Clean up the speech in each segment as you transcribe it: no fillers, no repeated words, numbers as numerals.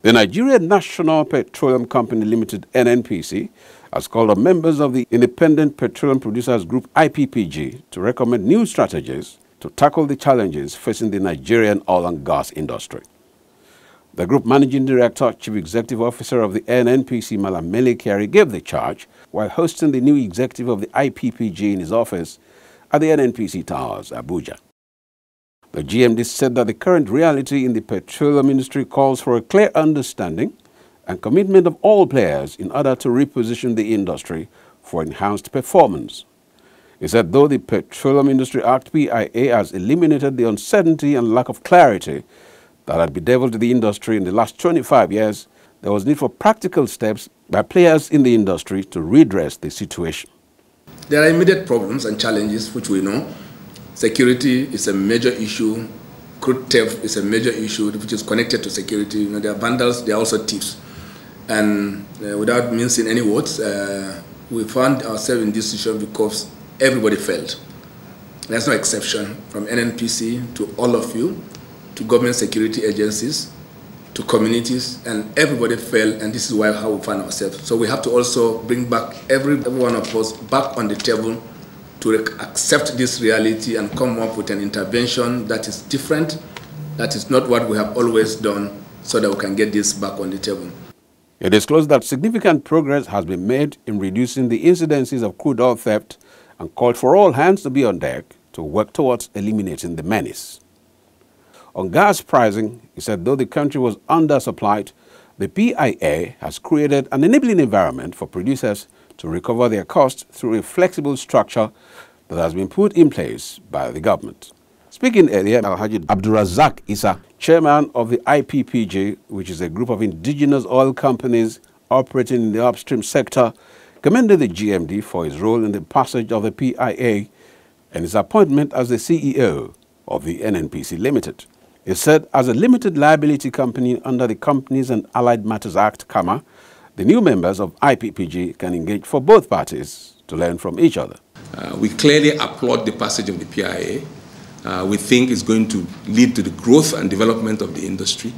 The Nigerian National Petroleum Company Limited, NNPC, has called on members of the Independent Petroleum Producers Group, IPPG, to recommend new strategies to tackle the challenges facing the Nigerian oil and gas industry. The Group Managing Director, Chief Executive Officer of the NNPC, Malam Mele Kyari, gave the charge while hosting the new executive of the IPPG in his office at the NNPC Towers, Abuja. The GMD said that the current reality in the petroleum industry calls for a clear understanding and commitment of all players in order to reposition the industry for enhanced performance. He said though the Petroleum Industry Act PIA has eliminated the uncertainty and lack of clarity that had bedeviled the industry in the last 25 years, there was need for practical steps by players in the industry to redress the situation. There are immediate problems and challenges which we know. Security is a major issue. Crude theft is a major issue which is connected to security. You know, there are vandals, there are also thieves. And without mincing any words, we found ourselves in this situation because everybody failed. There's no exception, from NNPC to all of you, to government security agencies, to communities, and everybody failed, and this is how we find ourselves. So we have to also bring back every one of us back on the table to accept this reality and come up with an intervention that is different, that is not what we have always done, so that we can get this back on the table. It disclosed that significant progress has been made in reducing the incidences of crude oil theft and called for all hands to be on deck to work towards eliminating the menace. On gas pricing, he said though the country was undersupplied, the PIA has created an enabling environment for producers to recover their costs through a flexible structure that has been put in place by the government. Speaking earlier, Alhaji Abdurazak Issa, chairman of the IPPG, which is a group of indigenous oil companies operating in the upstream sector, commended the GMD for his role in the passage of the PIA and his appointment as the CEO of the NNPC Limited. He said, as a limited liability company under the Companies and Allied Matters Act, the new members of IPPG can engage for both parties to learn from each other. We clearly applaud the passage of the PIA. We think it's going to lead to the growth and development of the industry,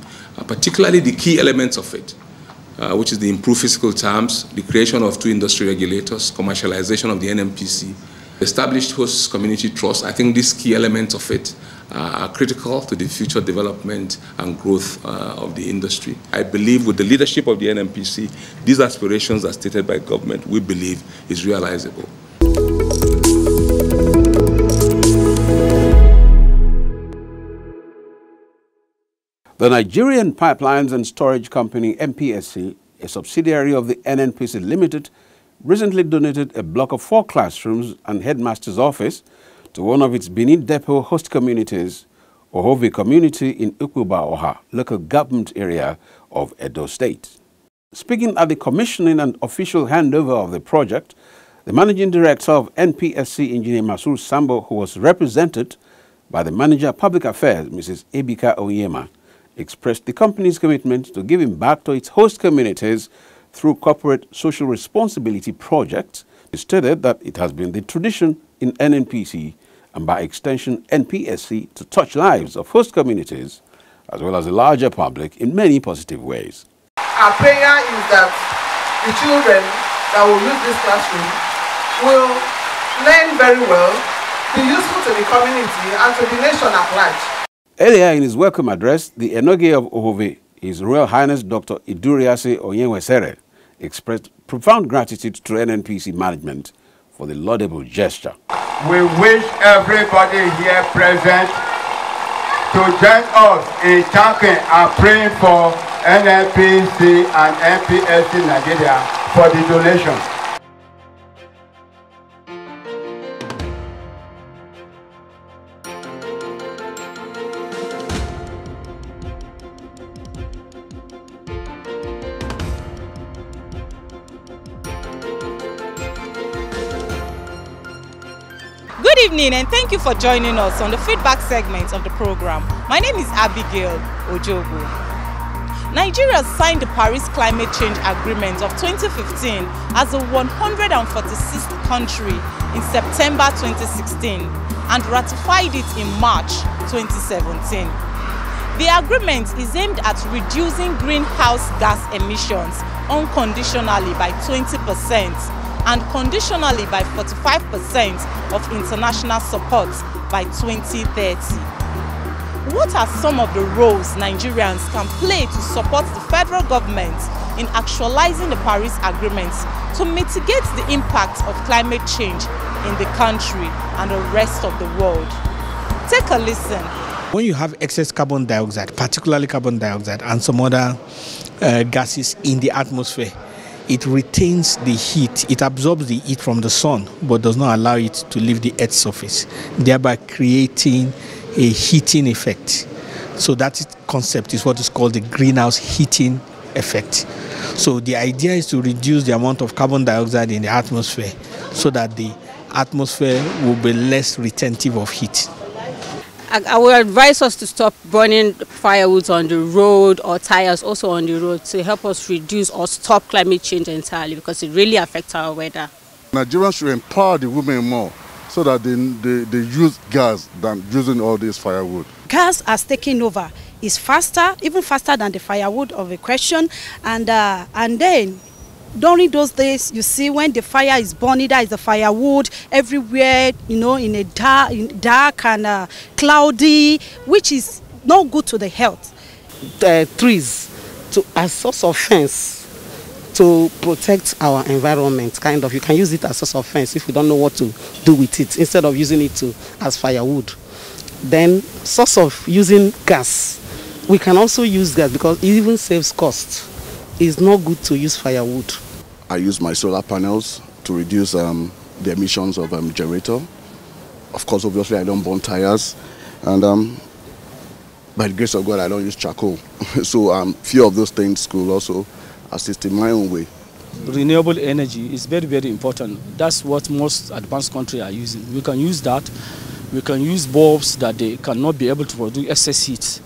particularly the key elements of it, which is the improved fiscal terms, the creation of two industry regulators, commercialization of the NNPC, established host community trust. I think these key elements of it are critical to the future development and growth of the industry. I believe with the leadership of the NNPC, these aspirations as stated by government, we believe is realizable. The Nigerian Pipelines and Storage Company, NPSC, a subsidiary of the NNPC Limited, recently donated a block of 4 classrooms and headmaster's office to one of its Benin Depot host communities, Ohove community in Ukuba-Oha, local government area of Edo State. Speaking at the commissioning and official handover of the project, the managing director of NPSC, Engineer Masur Sambo, who was represented by the manager of public affairs, Mrs. Ebika Oyema, expressed the company's commitment to giving back to its host communities through corporate social responsibility projects. He stated that it has been the tradition in NNPC and by extension NPSC to touch lives of host communities as well as the larger public in many positive ways. Our prayer is that the children that will use this classroom will learn very well, be useful to the community and to the nation at large. Earlier in his welcome address, the Enoge of Ohove, His Royal Highness Dr. Iduriase Onyenwesere, expressed profound gratitude to NNPC management for the laudable gesture. We wish everybody here present to join us in thanking and praying for NNPC and NPSC Nigeria for the donation. Good evening and thank you for joining us on the feedback segment of the program. My name is Abigail Ojogo. Nigeria signed the Paris Climate Change Agreement of 2015 as the 146th country in September 2016 and ratified it in March 2017. The agreement is aimed at reducing greenhouse gas emissions unconditionally by 20% and conditionally by 45% of international support by 2030. What are some of the roles Nigerians can play to support the federal government in actualizing the Paris Agreement to mitigate the impact of climate change in the country and the rest of the world? Take a listen. When you have excess carbon dioxide, particularly carbon dioxide and some other gases in the atmosphere, it retains the heat. It absorbs the heat from the sun, but does not allow it to leave the Earth's surface, thereby creating a heating effect. So that concept is what is called the greenhouse heating effect. So the idea is to reduce the amount of carbon dioxide in the atmosphere so that the atmosphere will be less retentive of heat. I would advise us to stop burning firewood on the road or tires also on the road to help us reduce or stop climate change entirely, because it really affects our weather. Nigerians should empower the women more so that they use gas than using all this firewood. Gas has taken over. It's faster, even faster than the firewood of a question. And then during those days, you see when the fire is burning, there is the firewood everywhere, you know, in a dark and cloudy, which is not good to the health. Trees as source of fence to protect our environment, kind of. You can use it as source of fence if we don't know what to do with it, instead of using it as firewood. Then source of using gas. We can also use gas because it even saves cost. It's not good to use firewood. I use my solar panels to reduce the emissions of generator. Of course, obviously, I don't burn tires, and by the grace of God, I don't use charcoal. So few of those things could also assist in my own way. Renewable energy is very, very important. That's what most advanced countries are using. We can use that. We can use bulbs that they cannot be able to produce excess heat.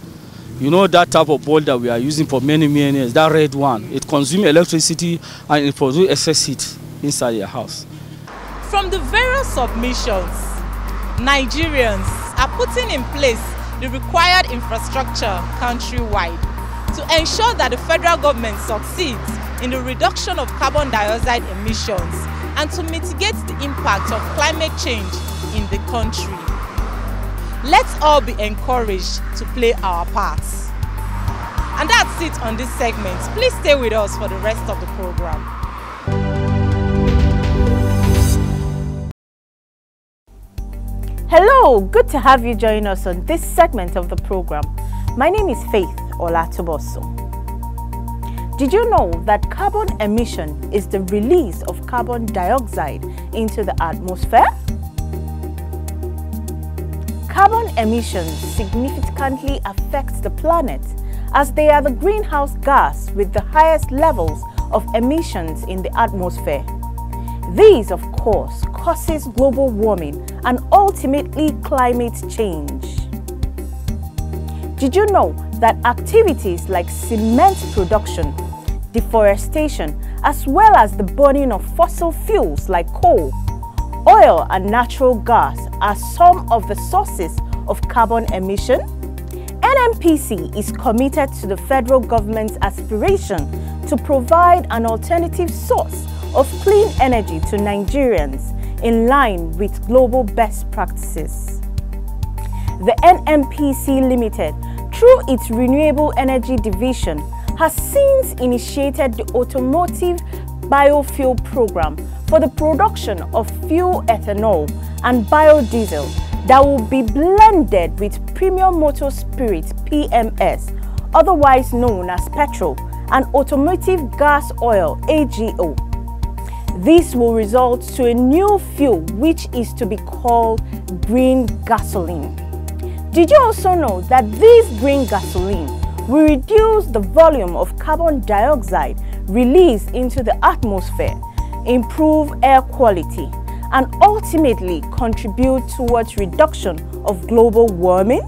You know that type of bulb that we are using for many, many years, that red one, it consumes electricity and it produces excess heat inside your house. From the various submissions, Nigerians are putting in place the required infrastructure countrywide to ensure that the federal government succeeds in the reduction of carbon dioxide emissions and to mitigate the impact of climate change in the country. Let's all be encouraged to play our parts. And that's it on this segment. Please stay with us for the rest of the program. Hello, good to have you join us on this segment of the program. My name is Faith Olatoboso. Did you know that carbon emission is the release of carbon dioxide into the atmosphere? Carbon emissions significantly affect the planet as they are the greenhouse gas with the highest levels of emissions in the atmosphere. These, of course, causes global warming and ultimately climate change. Did you know that activities like cement production, deforestation, as well as the burning of fossil fuels like coal, oil and natural gas are some of the sources of carbon emission? NNPC is committed to the federal government's aspiration to provide an alternative source of clean energy to Nigerians in line with global best practices. The NNPC Limited, through its Renewable Energy Division, has since initiated the Automotive Biofuel Program for the production of fuel ethanol and biodiesel that will be blended with premium motor spirit PMS, otherwise known as petrol, and automotive gas oil AGO. This will result to a new fuel which is to be called green gasoline. Did you also know that this green gasoline will reduce the volume of carbon dioxide released into the atmosphere, improve air quality, and ultimately contribute towards reduction of global warming?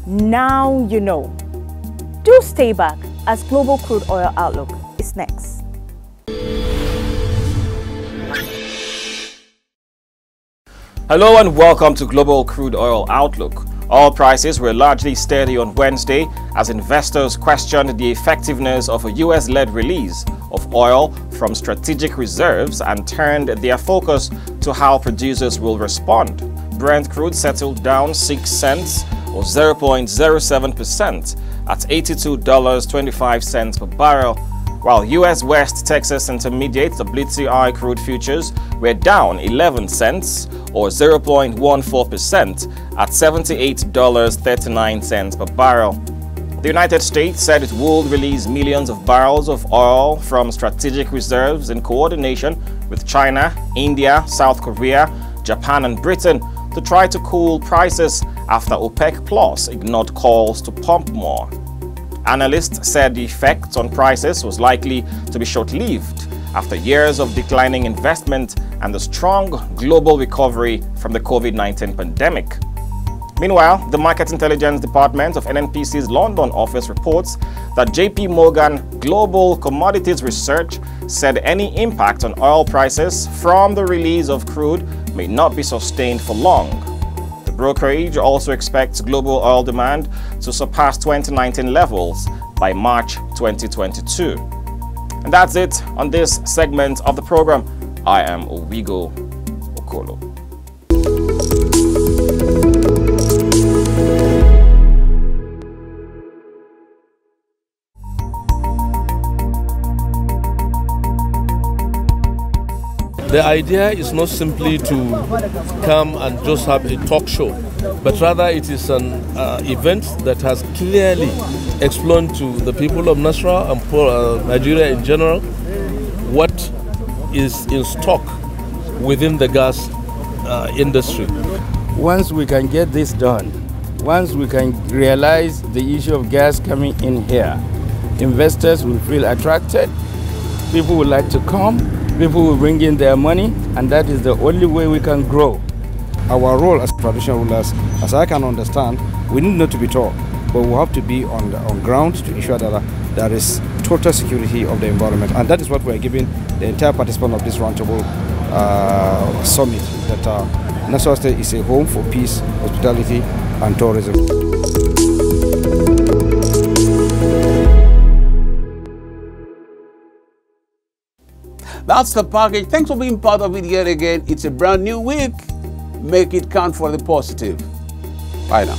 Now you know. Do stay back as Global Crude Oil Outlook is next. Hello and welcome to Global Crude Oil Outlook. Oil prices were largely steady on Wednesday as investors questioned the effectiveness of a US-led release of oil from strategic reserves and turned their focus to how producers will respond. Brent crude settled down 6 cents or 0.07% at $82.25 per barrel, while U.S. West Texas Intermediate WTI crude futures were down 11 cents or 0.14% at $78.39 per barrel. The United States said it would release millions of barrels of oil from strategic reserves in coordination with China, India, South Korea, Japan and Britain to try to cool prices after OPEC Plus ignored calls to pump more. Analysts said the effect on prices was likely to be short-lived after years of declining investment and the strong global recovery from the COVID-19 pandemic. Meanwhile, the Market Intelligence Department of NNPC's London office reports that JP Morgan Global Commodities Research said any impact on oil prices from the release of crude may not be sustained for long. The brokerage also expects global oil demand to surpass 2019 levels by March 2022. And that's it on this segment of the program. I am Owigo Okolo. The idea is not simply to come and just have a talk show, but rather it is an event that has clearly explained to the people of Nasarawa and Nigeria in general what is in stock within the gas industry. Once we can get this done, once we can realize the issue of gas coming in here, investors will feel attracted, people would like to come, people will bring in their money, and that is the only way we can grow. Our role as traditional rulers, as I can understand, we need not to be taught, but we have to be on ground to ensure that there is total security of the environment. And that is what we are giving the entire participant of this roundtable summit, that Nasarawa State is a home for peace, hospitality, and tourism. That's the package. Thanks for being part of it yet again. It's a brand new week. Make it count for the positive. Bye now.